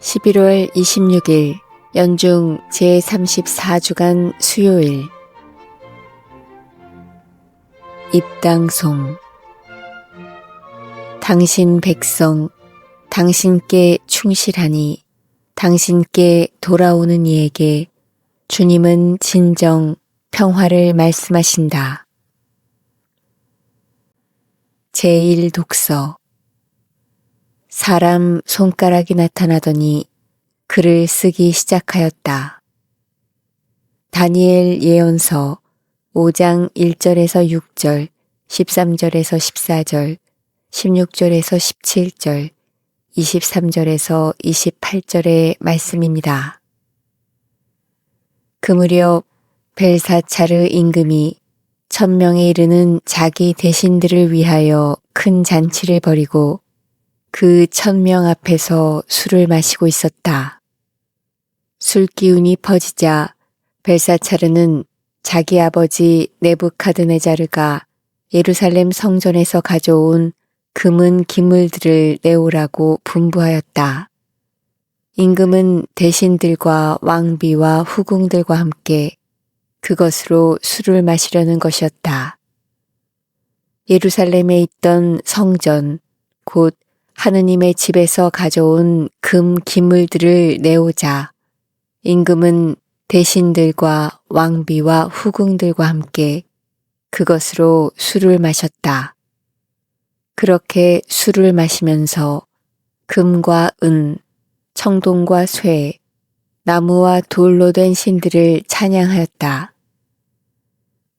11월 26일 연중 제34주간 수요일 입당송. 당신 백성 당신께 충실하니 당신께 돌아오는 이에게 주님은 진정 평화를 말씀하신다. 제1독서. 사람 손가락이 나타나더니 글을 쓰기 시작하였다. 다니엘 예언서 5장 1절에서 6절, 13절에서 14절, 16절에서 17절, 23절에서 28절의 말씀입니다. 그 무렵 벨사차르 임금이 1000명에 이르는 자기 대신들을 위하여 큰 잔치를 벌이고 그 1000명 앞에서 술을 마시고 있었다. 술 기운이 퍼지자 벨사차르는 자기 아버지 네부카드네자르가 예루살렘 성전에서 가져온 금은 기물들을 내오라고 분부하였다. 임금은 대신들과 왕비와 후궁들과 함께 그것으로 술을 마시려는 것이었다. 예루살렘에 있던 성전, 곧 하느님의 집에서 가져온 금 기물들을 내오자 임금은 대신들과 왕비와 후궁들과 함께 그것으로 술을 마셨다. 그렇게 술을 마시면서 금과 은, 청동과 쇠, 나무와 돌로 된 신들을 찬양하였다.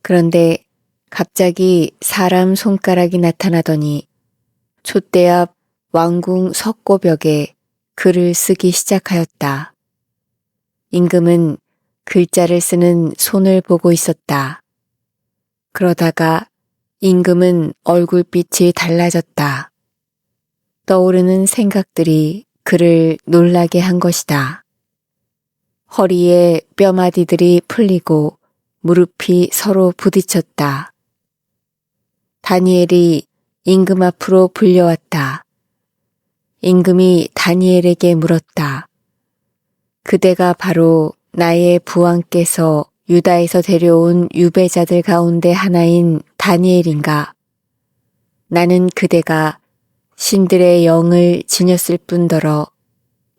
그런데 갑자기 사람 손가락이 나타나더니 촛대 앞 왕궁 석고벽에 글을 쓰기 시작하였다. 임금은 글자를 쓰는 손을 보고 있었다. 그러다가 임금은 얼굴빛이 달라졌다. 떠오르는 생각들이 그를 놀라게 한 것이다. 허리에 뼈마디들이 풀리고 무릎이 서로 부딪혔다. 다니엘이 임금 앞으로 불려왔다. 임금이 다니엘에게 물었다. 그대가 바로 나의 부왕께서 유다에서 데려온 유배자들 가운데 하나인 다니엘인가? 나는 그대가 신들의 영을 지녔을 뿐더러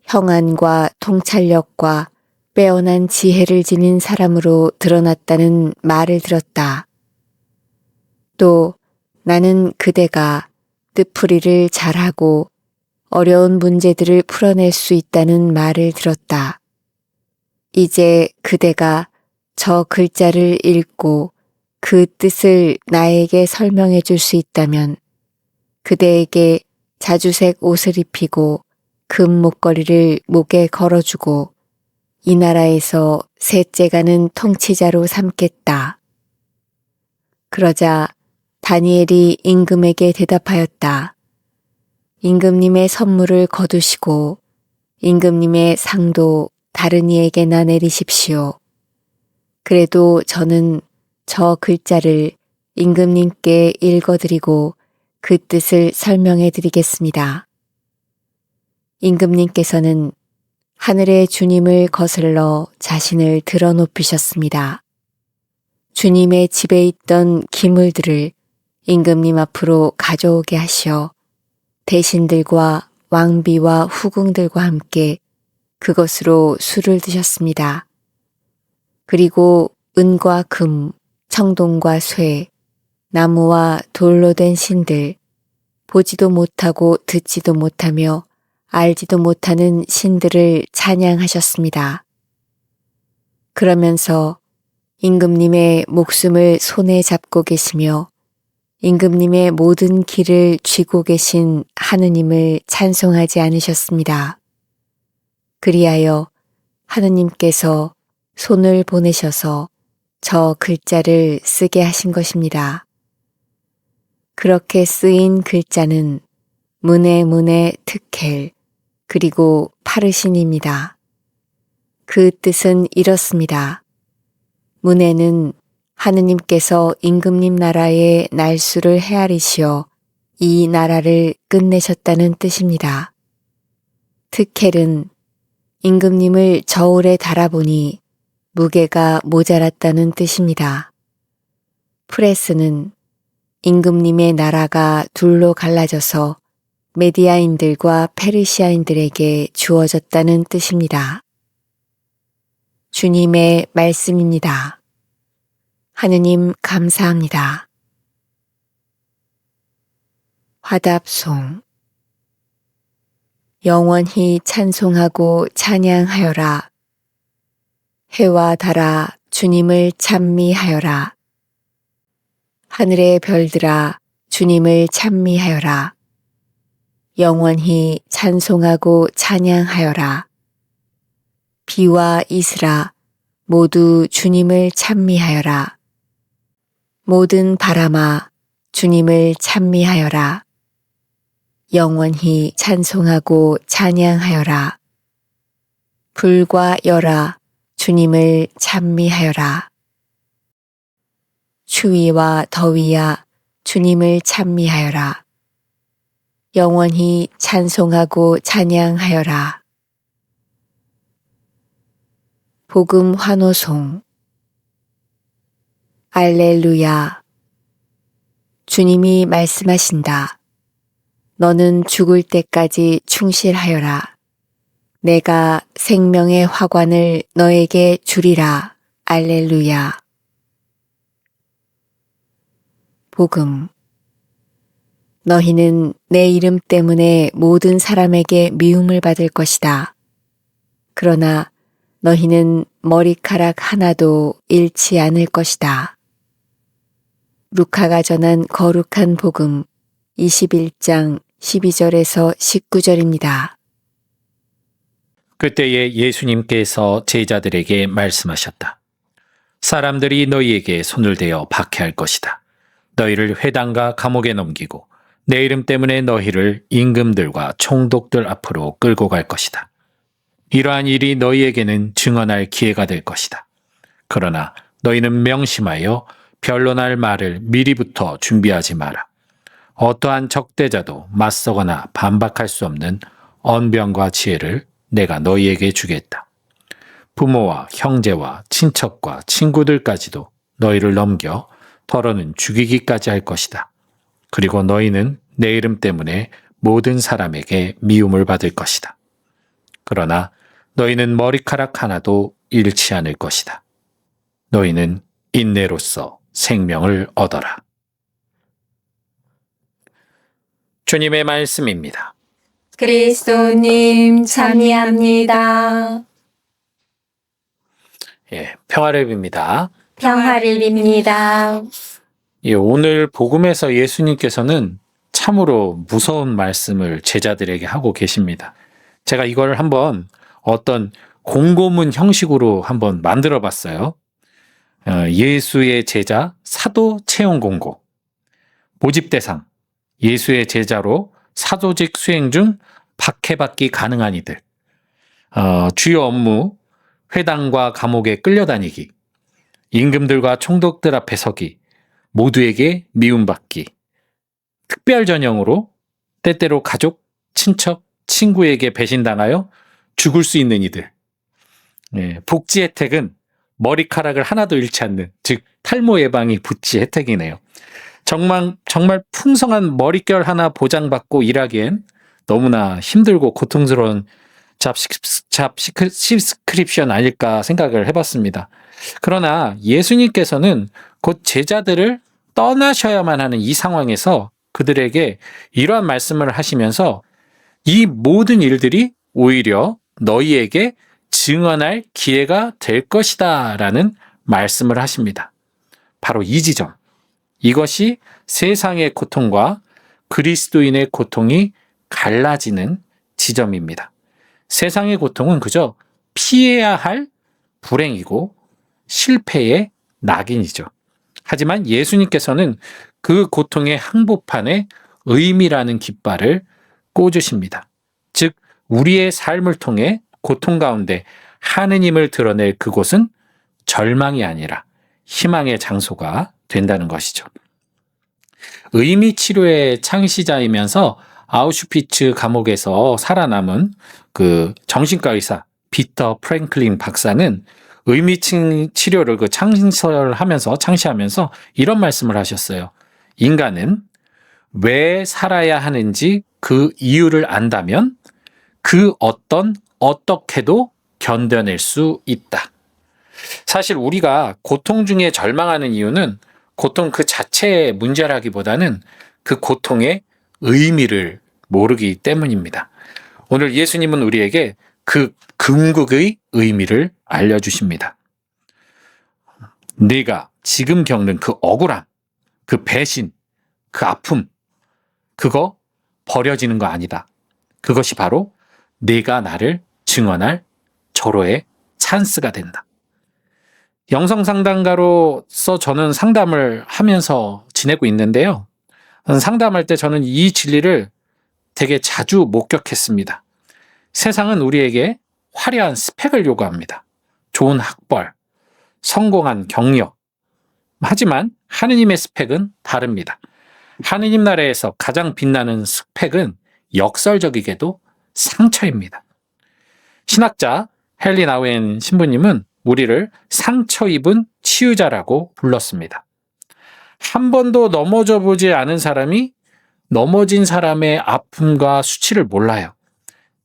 형안과 통찰력과 빼어난 지혜를 지닌 사람으로 드러났다는 말을 들었다. 또 나는 그대가 뜻풀이를 잘하고 어려운 문제들을 풀어낼 수 있다는 말을 들었다. 이제 그대가 저 글자를 읽고 그 뜻을 나에게 설명해 줄 수 있다면 그대에게 자주색 옷을 입히고 금 목걸이를 목에 걸어주고 이 나라에서 셋째 가는 통치자로 삼겠다. 그러자 다니엘이 임금에게 대답하였다. 임금님의 선물을 거두시고 임금님의 상도 다른 이에게나 내리십시오. 그래도 저는 저 글자를 임금님께 읽어드리고 그 뜻을 설명해 드리겠습니다. 임금님께서는 하늘의 주님을 거슬러 자신을 드러높이셨습니다. 주님의 집에 있던 기물들을 임금님 앞으로 가져오게 하시어 대신들과 왕비와 후궁들과 함께 그것으로 술을 드셨습니다. 그리고 은과 금, 청동과 쇠, 나무와 돌로 된 신들, 보지도 못하고 듣지도 못하며 알지도 못하는 신들을 찬양하셨습니다. 그러면서 임금님의 목숨을 손에 잡고 계시며 임금님의 모든 길을 쥐고 계신 하느님을 찬송하지 않으셨습니다. 그리하여 하느님께서 손을 보내셔서 저 글자를 쓰게 하신 것입니다. 그렇게 쓰인 글자는 문에 특헬 그리고 파르신입니다. 그 뜻은 이렇습니다. 문에는 하느님께서 임금님 나라의 날수를 헤아리시어 이 나라를 끝내셨다는 뜻입니다. 특헬은 임금님을 저울에 달아보니 무게가 모자랐다는 뜻입니다. 프레스는 임금님의 나라가 둘로 갈라져서 메디아인들과 페르시아인들에게 주어졌다는 뜻입니다. 주님의 말씀입니다. 하느님 감사합니다. 화답송. 영원히 찬송하고 찬양하여라. 해와 달아 주님을 찬미하여라. 하늘의 별들아 주님을 찬미하여라. 영원히 찬송하고 찬양하여라. 비와 이슬아 모두 주님을 찬미하여라. 모든 바람아 주님을 찬미하여라. 영원히 찬송하고 찬양하여라. 불과 열아 주님을 찬미하여라. 추위와 더위야 주님을 찬미하여라. 영원히 찬송하고 찬양하여라. 복음 환호송. 알렐루야. 주님이 말씀하신다. 너는 죽을 때까지 충실하여라. 내가 생명의 화관을 너에게 주리라. 알렐루야. 복음. 너희는 내 이름 때문에 모든 사람에게 미움을 받을 것이다. 그러나 너희는 머리카락 하나도 잃지 않을 것이다. 루카가 전한 거룩한 복음 21장 12절에서 19절입니다. 그때에 예수님께서 제자들에게 말씀하셨다. 사람들이 너희에게 손을 대어 박해할 것이다. 너희를 회당과 감옥에 넘기고 내 이름 때문에 너희를 임금들과 총독들 앞으로 끌고 갈 것이다. 이러한 일이 너희에게는 증언할 기회가 될 것이다. 그러나 너희는 명심하여 변론할 말을 미리부터 준비하지 마라. 어떠한 적대자도 맞서거나 반박할 수 없는 언변과 지혜를 내가 너희에게 주겠다. 부모와 형제와 친척과 친구들까지도 너희를 넘겨 더러는 죽이기까지 할 것이다. 그리고 너희는 내 이름 때문에 모든 사람에게 미움을 받을 것이다. 그러나 너희는 머리카락 하나도 잃지 않을 것이다. 너희는 인내로써 생명을 얻어라. 주님의 말씀입니다. 그리스도님 찬미합니다. 평화를 평화를 빕니다. 오늘 복음에서 예수님께서는 참으로 무서운 말씀을 제자들에게 하고 계십니다. 제가 이걸 한번 어떤 공고문 형식으로 한번 만들어 봤어요. 예수의 제자 사도 채용 공고. 모집 대상. 예수의 제자로 사도직 수행 중 박해받기 가능한 이들. 주요 업무. 회당과 감옥에 끌려다니기. 임금들과 총독들 앞에 서기. 모두에게 미움받기. 특별 전형으로 때때로 가족, 친척, 친구에게 배신당하여 죽을 수 있는 이들. 복지 혜택은 머리카락을 하나도 잃지 않는, 즉 탈모 예방이 복지 혜택이네요. 정말 풍성한 머릿결 하나 보장받고 일하기엔 너무나 힘들고 고통스러운 잡스크립션 아닐까 생각을 해봤습니다. 그러나 예수님께서는 곧 제자들을 떠나셔야만 하는 이 상황에서 그들에게 이러한 말씀을 하시면서 이 모든 일들이 오히려 너희에게 증언할 기회가 될 것이다 라는 말씀을 하십니다. 바로 이 지점. 이것이 세상의 고통과 그리스도인의 고통이 갈라지는 지점입니다. 세상의 고통은 그저 피해야 할 불행이고 실패의 낙인이죠. 하지만 예수님께서는 그 고통의 항복판에 의미라는 깃발을 꽂으십니다. 즉 우리의 삶을 통해 고통 가운데 하느님을 드러낼 그곳은 절망이 아니라 희망의 장소가 된다는 것이죠. 의미 치료의 창시자이면서 아우슈피츠 감옥에서 살아남은 그 정신과 의사 비터 프랭클린 박사는 의미 치료를 창시하면서 이런 말씀을 하셨어요. 인간은 왜 살아야 하는지 그 이유를 안다면 그 어떻게도 견뎌낼 수 있다. 사실 우리가 고통 중에 절망하는 이유는 고통 그 자체의 문제라기보다는 그 고통의 의미를 모르기 때문입니다. 오늘 예수님은 우리에게 그 궁극의 의미를 알려주십니다. 네가 지금 겪는 그 억울함, 그 배신, 그 아픔, 그거 버려지는 거 아니다. 그것이 바로 네가 나를 증언할 절호의 찬스가 된다. 영성상담가로서 저는 상담을 하면서 지내고 있는데요. 상담할 때 저는 이 진리를 되게 자주 목격했습니다. 세상은 우리에게 화려한 스펙을 요구합니다. 좋은 학벌, 성공한 경력. 하지만 하느님의 스펙은 다릅니다. 하느님 나라에서 가장 빛나는 스펙은 역설적이게도 상처입니다. 신학자 헨리 나우엔 신부님은 우리를 상처 입은 치유자라고 불렀습니다. 한 번도 넘어져 보지 않은 사람이 넘어진 사람의 아픔과 수치를 몰라요.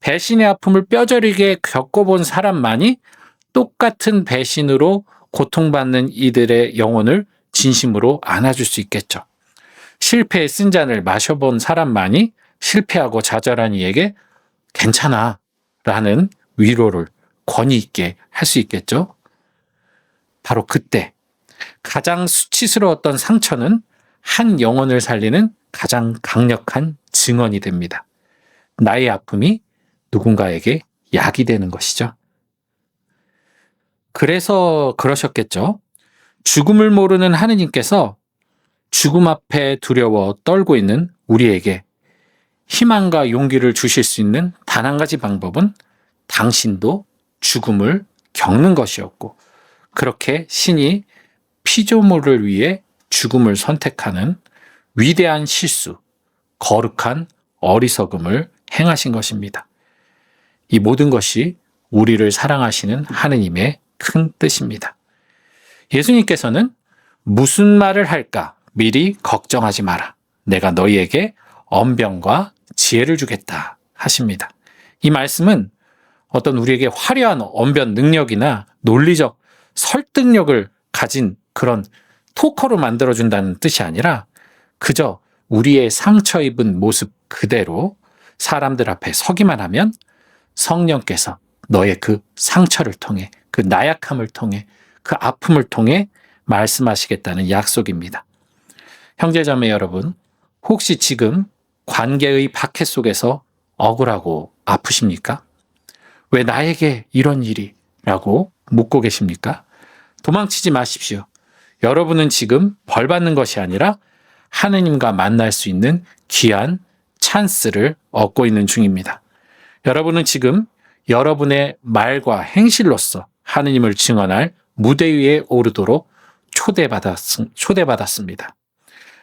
배신의 아픔을 뼈저리게 겪어본 사람만이 똑같은 배신으로 고통받는 이들의 영혼을 진심으로 안아줄 수 있겠죠. 실패의 쓴 잔을 마셔본 사람만이 실패하고 좌절한 이에게 괜찮아 라는 위로를 권위 있게 할 수 있겠죠. 바로 그때 가장 수치스러웠던 상처는 한 영혼을 살리는 가장 강력한 증언이 됩니다. 나의 아픔이 누군가에게 약이 되는 것이죠. 그래서 그러셨겠죠. 죽음을 모르는 하느님께서 죽음 앞에 두려워 떨고 있는 우리에게 희망과 용기를 주실 수 있는 단 한 가지 방법은 당신도 죽음을 겪는 것이었고, 그렇게 신이 피조물을 위해 죽음을 선택하는 위대한 실수, 거룩한 어리석음을 행하신 것입니다. 이 모든 것이 우리를 사랑하시는 하느님의 큰 뜻입니다. 예수님께서는 무슨 말을 할까 미리 걱정하지 마라. 내가 너희에게 언변과 지혜를 주겠다 하십니다. 이 말씀은 어떤 우리에게 화려한 언변 능력이나 논리적 설득력을 가진 그런 토커로 만들어준다는 뜻이 아니라 그저 우리의 상처 입은 모습 그대로 사람들 앞에 서기만 하면 성령께서 너의 그 상처를 통해, 그 나약함을 통해, 그 아픔을 통해 말씀하시겠다는 약속입니다. 형제자매 여러분, 혹시 지금 관계의 박해 속에서 억울하고 아프십니까? 왜 나에게 이런 일이? 라고 묻고 계십니까? 도망치지 마십시오. 여러분은 지금 벌 받는 것이 아니라 하느님과 만날 수 있는 귀한 찬스를 얻고 있는 중입니다. 여러분은 지금 여러분의 말과 행실로서 하느님을 증언할 무대 위에 오르도록 초대받았습니다.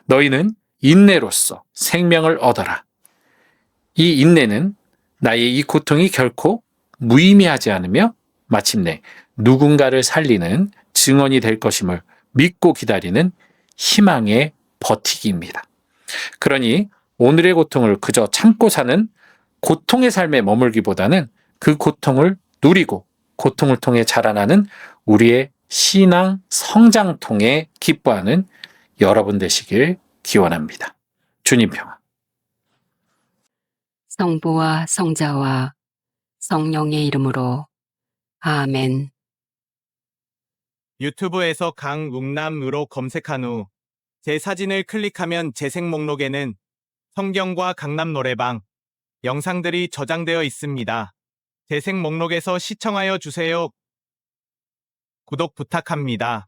너희는 인내로서 생명을 얻어라. 이 인내는 나의 이 고통이 결코 무의미하지 않으며 마침내 누군가를 살리는 증언이 될 것임을 믿고 기다리는 희망의 버티기입니다. 그러니 오늘의 고통을 그저 참고 사는 고통의 삶에 머물기보다는 그 고통을 누리고 고통을 통해 자라나는 우리의 신앙 성장 통해 기뻐하는 여러분 되시길 기원합니다. 주님 평화. 성부와 성자와 성령의 이름으로 아멘. 유튜브에서 강웅남으로 검색한 후 제 사진을 클릭하면 재생 목록에는 성경과 강남 노래방 영상들이 저장되어 있습니다. 재생 목록에서 시청하여 주세요. 구독 부탁합니다.